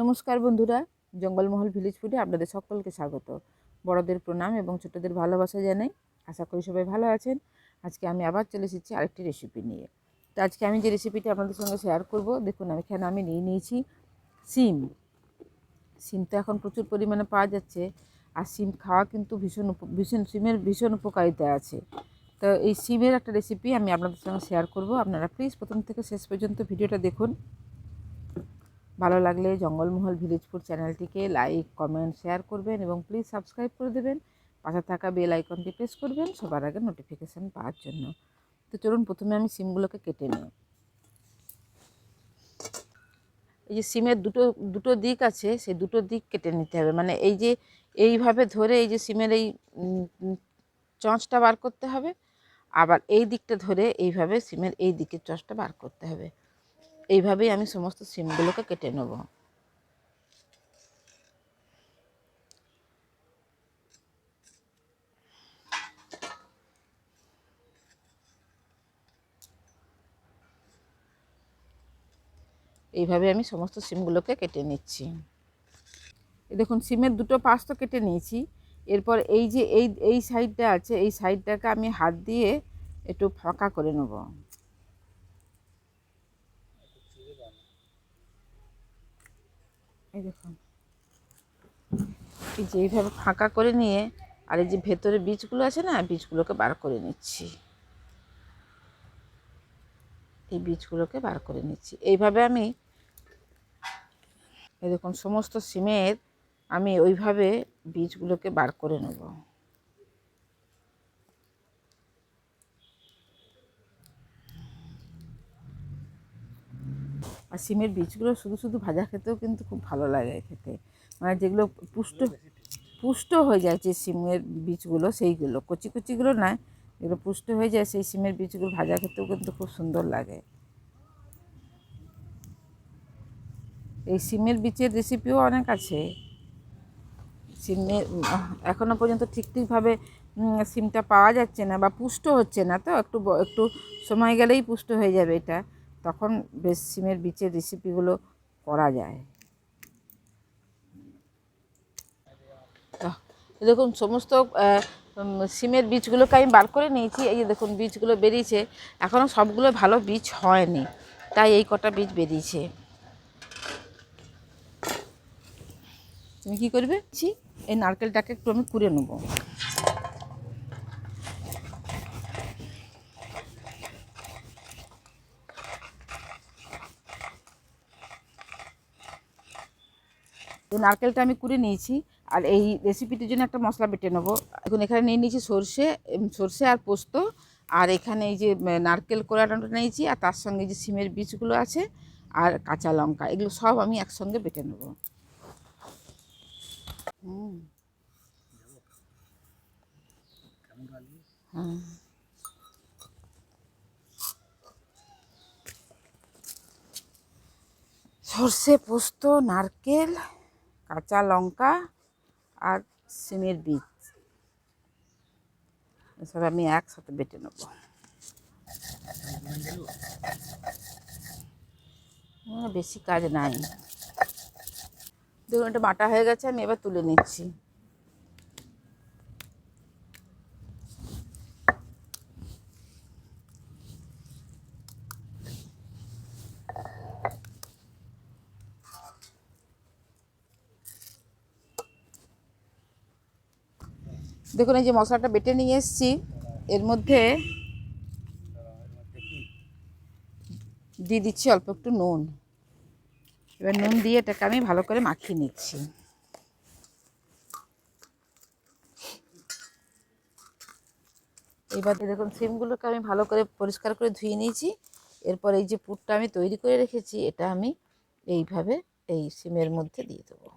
নমস্কার বন্ধুরা, জঙ্গলমহল ভিলেজ ফুডে আপনাদের সকলকে স্বাগত। বড়দের প্রণাম এবং ছোটদের ভালোবাসা জানাই। আশা করি সবাই ভালো আছেন। আজকে আমি আবার চলে এসেছি আরেকটি রেসিপি নিয়ে। তো আজকে আমি যে রেসিপিটি আপনাদের সঙ্গে শেয়ার করব, দেখুন এখানে আমি নিয়ে নিয়েছি সিম। সিম তো এখন প্রচুর পরিমাণে পাওয়া যাচ্ছে, আর সিম খাওয়া কিন্তু সিমের ভীষণ উপকারিতা আছে। তো এই সিমের একটা রেসিপি আমি আপনাদের সঙ্গে শেয়ার করব। আপনারা প্লিজ প্রথম থেকে শেষ পর্যন্ত ভিডিওটা দেখুন। ভালো লাগলে জঙ্গলমহল ভিলেজ ফুড চ্যানেলটিকে লাইক, কমেন্ট, শেয়ার করবেন এবং প্লিজ সাবস্ক্রাইব করে দেবেন। পাশে থাকা বেল আইকনটি প্রেস করবেন সবার আগে নোটিফিকেশান পাওয়ার জন্য। তো চলুন প্রথমে আমি সিমগুলোকে কেটে নিই। এই যে সিমের দুটো দুটো দিক আছে, সেই দুটো দিক কেটে নিতে হবে। মানে এই যে এইভাবে ধরে এই যে সিমের এই চঁচটা বার করতে হবে, আবার এই দিকটা ধরে এইভাবে সিমের এই দিকের চঁচটা বার করতে হবে। এইভাবেই আমি সমস্ত সিমগুলোকে কেটে নেব। এইভাবে আমি সমস্ত সিমগুলোকে কেটে নিচ্ছি। দেখুন সিমের দুটো পাশ তো কেটে নিয়েছি। এরপর এই যে এই সাইডটা আছে, এই সাইডটাকে আমি হাত দিয়ে একটু ফাঁকা করে নেব। এই দেখুন, এই যে এইভাবে ফাঁকা করে নিয়ে, আর এই যে ভেতরে বীজগুলো আছে না, বীজগুলোকে বার করে নিচ্ছি। এই বীজগুলোকে বার করে নিচ্ছি। এইভাবে আমি এই দেখুন সমস্ত সিমের আমি ওইভাবে বীজগুলোকে বার করে নেব। আর সিমের বীজগুলো শুধু শুধু ভাজা খেতেও কিন্তু খুব ভালো লাগে খেতে। মানে যেগুলো পুষ্ট পুষ্ট হয়ে যায়, যে সিমের বীজগুলো, সেইগুলো কচি কচিগুলো নয়, যেগুলো পুষ্ট হয়ে যায় সেই সিমের বীজগুলো ভাজা খেতেও কিন্তু খুব সুন্দর লাগে। এই সিমের বীজের রেসিপিও অনেক আছে। সিমের এখনও পর্যন্ত ঠিকভাবে সিমটা পাওয়া যাচ্ছে না বা পুষ্ট হচ্ছে না, তো একটু একটু সময় গেলেই পুষ্ট হয়ে যাবে এটা, তখন বেশ সিমের বীজের রেসিপিগুলো করা যায়। দেখুন সমস্ত সিমের বীজগুলোকে আমি বার করে নিয়েছি। এই যে দেখুন বীজগুলো বেরিয়েছে, এখনও সবগুলো ভালো বীজ হয়নি, তাই এই কটা বীজ বেরিয়েছে। তুমি কী করবে, এই নারকেলটাকে একটু আমি কুড়ে নেব। এই নারকেলটা আমি কুড়ে নিয়েছি, আর এই রেসিপিটির জন্য একটা মশলা বেটে নেবো। এখন এখানে নিয়ে নিয়েছি সর্ষে আর পোস্ত, আর এখানে এই যে নারকেল কোড়াটা নিয়েছি, আর তার সঙ্গে যে সিমের বীজগুলো আছে আর কাঁচা লঙ্কা, এগুলো সব আমি একসঙ্গে বেটে নেবো। হ্যাঁ, সর্ষে, পোস্ত, নারকেল, কাঁচা লঙ্কা আর সিমের বীজ এসব আমি একসাথে বেটে নেব। বেশি কাজ নাই। দেখুন এটা বাটা হয়ে গেছে, আমি এবার তুলে নিচ্ছি। দেখুন এই যে মশলাটা বেটে নিয়ে এসেছি, এর মধ্যে দিয়ে দিচ্ছি অল্প একটু নুন। এবার নুন দিয়ে এটাকে আমি ভালো করে মাখিয়ে নিচ্ছি। এবার দেখুন সিমগুলোকে আমি ভালো করে পরিষ্কার করে ধুয়ে নিয়েছি। এরপর এই যে পুরটা আমি তৈরি করে রেখেছি, এটা আমি এইভাবে এই সিমের মধ্যে দিয়ে দেবো।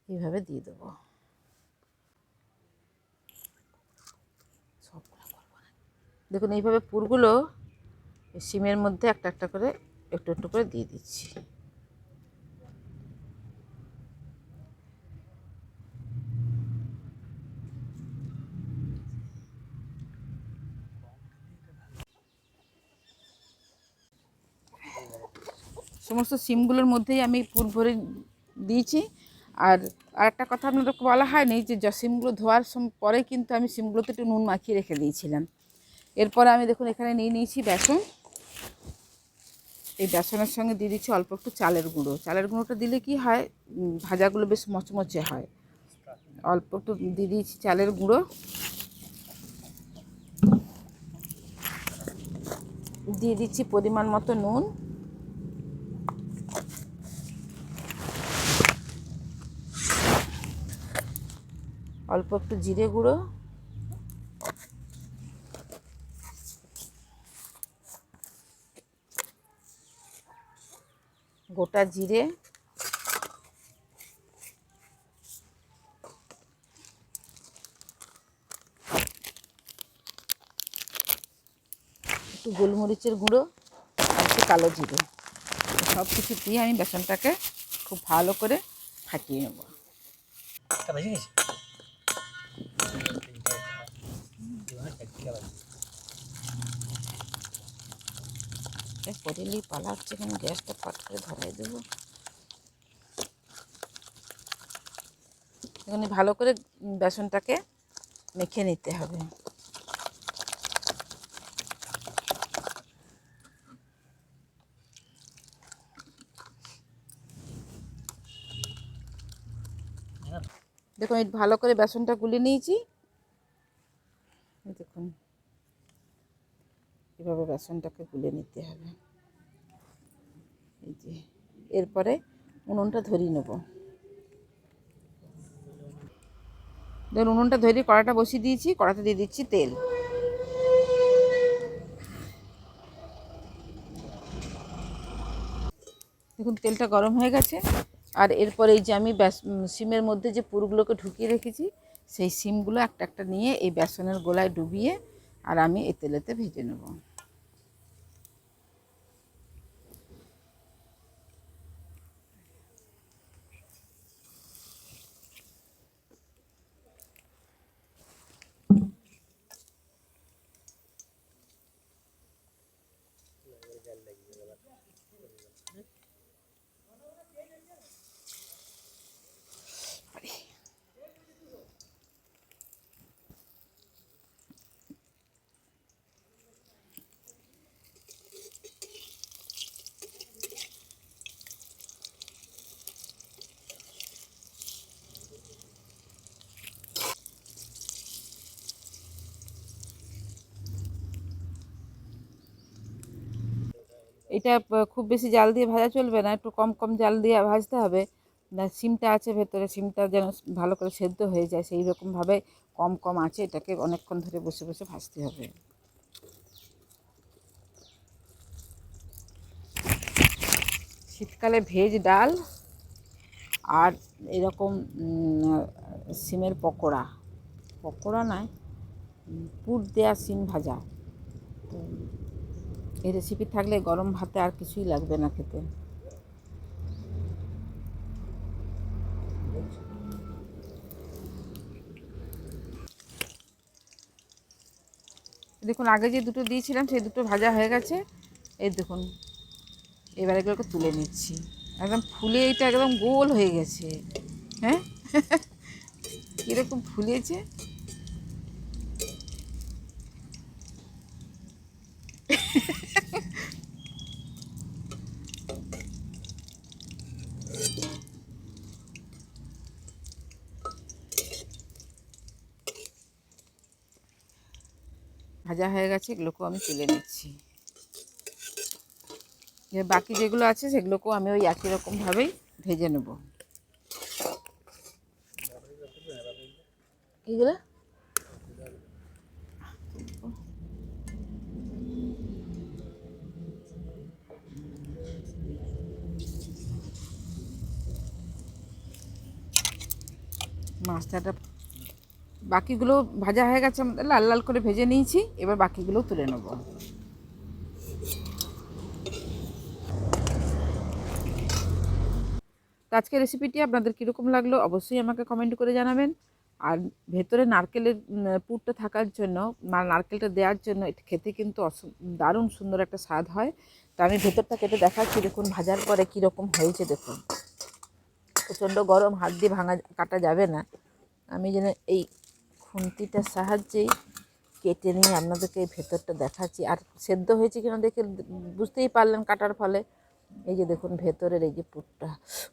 এইভাবে দিয়ে দেবো। দেখুন এইভাবে পুরগুলো সিমের মধ্যে একটা একটা করে একটু একটু করে দিয়ে দিচ্ছি। সমস্ত সিমগুলোর মধ্যেই আমি পুর ভরে দিয়েছি। আর একটা কথা আপনাদেরকে বলা হয়নি যে সিমগুলো ধোয়ার পরে কিন্তু আমি সিমগুলোতে একটু নুন মাখিয়ে রেখে দিয়েছিলাম। এরপরে আমি দেখুন এখানে নিয়ে নিয়েছি বেসন। এই বেসনের সঙ্গে দিয়ে দিচ্ছি অল্প একটু চালের গুঁড়ো। চালের গুঁড়োটা দিলে কি হয়, ভাজাগুলো বেশ মচমচে হয়। অল্প একটু দিয়ে দিয়েছি চালের গুঁড়ো। দিয়ে দিচ্ছি পরিমাণ মতো নুন। অল্প একটু জিরে গুঁড়ো, গোটা জিরে, একটু গোলমরিচের গুঁড়ো আর একটু কালো জিরে, সব কিছু দিয়ে আমি বেসনটাকে খুব ভালো করে ফাটিয়ে নেব। করেলেই পালা হচ্ছে, কেন গ্যাসটা পাট করে ধরাই দেবো। এখানে ভালো করে বেসনটাকে মেখে নিতে হবে। দেখুন এই ভালো করে বেসনটা গুলে নিয়েছি। দেখুন এভাবে বেসনটাকে গুলে নিতে হবে। এই যে এরপরে উনুনটা ধরিয়ে নেব। দেখুন উনুনটা ধরিয়ে কড়াটা বসিয়ে দিয়েছি। কড়াতে দিয়ে দিচ্ছি তেল। দেখুন তেলটা গরম হয়ে গেছে। আর এরপরে এই যে আমি সিমের মধ্যে যে পুরগুলোকে ঢুকিয়ে রেখেছি, সেই সিমগুলো একটা একটা নিয়ে এই বেসনের গোলায় ডুবিয়ে আর আমি এই তেলেতে ভেজে নেব। এটা খুব বেশি জাল দিয়ে ভাজা চলবে না, একটু কম কম জাল দিয়ে ভাজতে হবে। সিমটা আছে ভেতরে, সিমটা যেন ভালো করে সেদ্ধ হয়ে যায়, সেই রকমভাবে কম কম আছে এটাকে অনেকক্ষণ ধরে বসে বসে ভাজতে হবে। শীতকালে ভেজ ডাল আর এরকম সিমের পকোড়া, পকোড়া নয়, পুর দেওয়া সিম ভাজা, তো এই রেসিপি থাকলে গরম ভাতে আর কিছুই লাগবে না খেতে। দেখুন আগে যে দুটো দিয়েছিলাম সেই দুটো ভাজা হয়ে গেছে। এই দেখুন এবার এগুলোকে তুলে নিচ্ছি। একদম ফুলে এটা একদম গোল হয়ে গেছে। হ্যাঁ কীরকম ফুলেছে। ভাজা হয়ে গেছে, এগুলোকেও আমি তুলে নিচ্ছি। বাকি যেগুলো আছে সেগুলোকেও আমি ওই একই রকমভাবেই ভেজে নেব। এগুলো মাছটা বাকিগুলো ভাজা হয়ে গেছে, আমাদের লাল লাল করে ভেজে নিয়েছি। এবার বাকিগুলো তুলে নেব। তো আজকের রেসিপিটি আপনাদের কীরকম লাগলো অবশ্যই আমাকে কমেন্ট করে জানাবেন। আর ভেতরে নারকেলের পুরটা থাকার জন্য নারকেলটা দেওয়ার জন্য এটা খেতে কিন্তু দারুণ সুন্দর একটা স্বাদ হয়। তো আমি ভেতরটা কেটে দেখাচ্ছি, দেখুন ভাজার পরে কীরকম হয়েছে। দেখুন প্রচণ্ড গরম, হাত দিয়ে কাটা যাবে না। আমি যেন এই খুন্তিটার সাহায্যেই কেটে নিয়ে আপনাদেরকে এই ভেতরটা দেখাচ্ছি। আর সেদ্ধ হয়েছে কিনা দেখে বুঝতেই পারলেন কাটার ফলে। এই যে দেখুন ভেতরের এই যে পুরটা,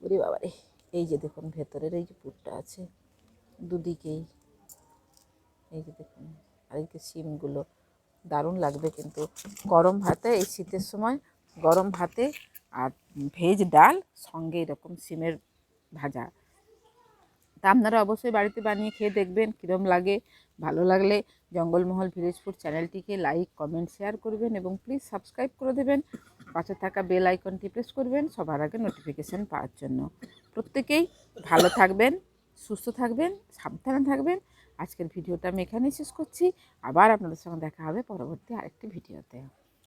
ওরে বাবারে, এই যে দেখুন ভেতরের এই যে পুরটা আছে দুদিকেই, এই যে দেখুন। আর এই যে শিমগুলো দারুণ লাগবে কিন্তু গরম ভাতে, এই শীতের সময় গরম ভাতে আর ভেজ ডাল সঙ্গে এরকম শিমের ভাজা। তা আপনারা অবশ্যই বাড়িতে বানিয়ে খেয়ে দেখবেন কীরকম লাগে। ভালো লাগলে জঙ্গলমহল ভিলেজ ফুড চ্যানেলটিকে লাইক, কমেন্ট, শেয়ার করবেন এবং প্লিজ সাবস্ক্রাইব করে দেবেন। পাশে থাকা বেল আইকনটি প্রেস করবেন সবার আগে নোটিফিকেশান পাওয়ার জন্য। প্রত্যেকেই ভালো থাকবেন, সুস্থ থাকবেন, সাবধানে থাকবেন। আজকের ভিডিওটা আমি এখানেই শেষ করছি। আবার আপনাদের সঙ্গে দেখা হবে পরবর্তী আরেকটি ভিডিওতে।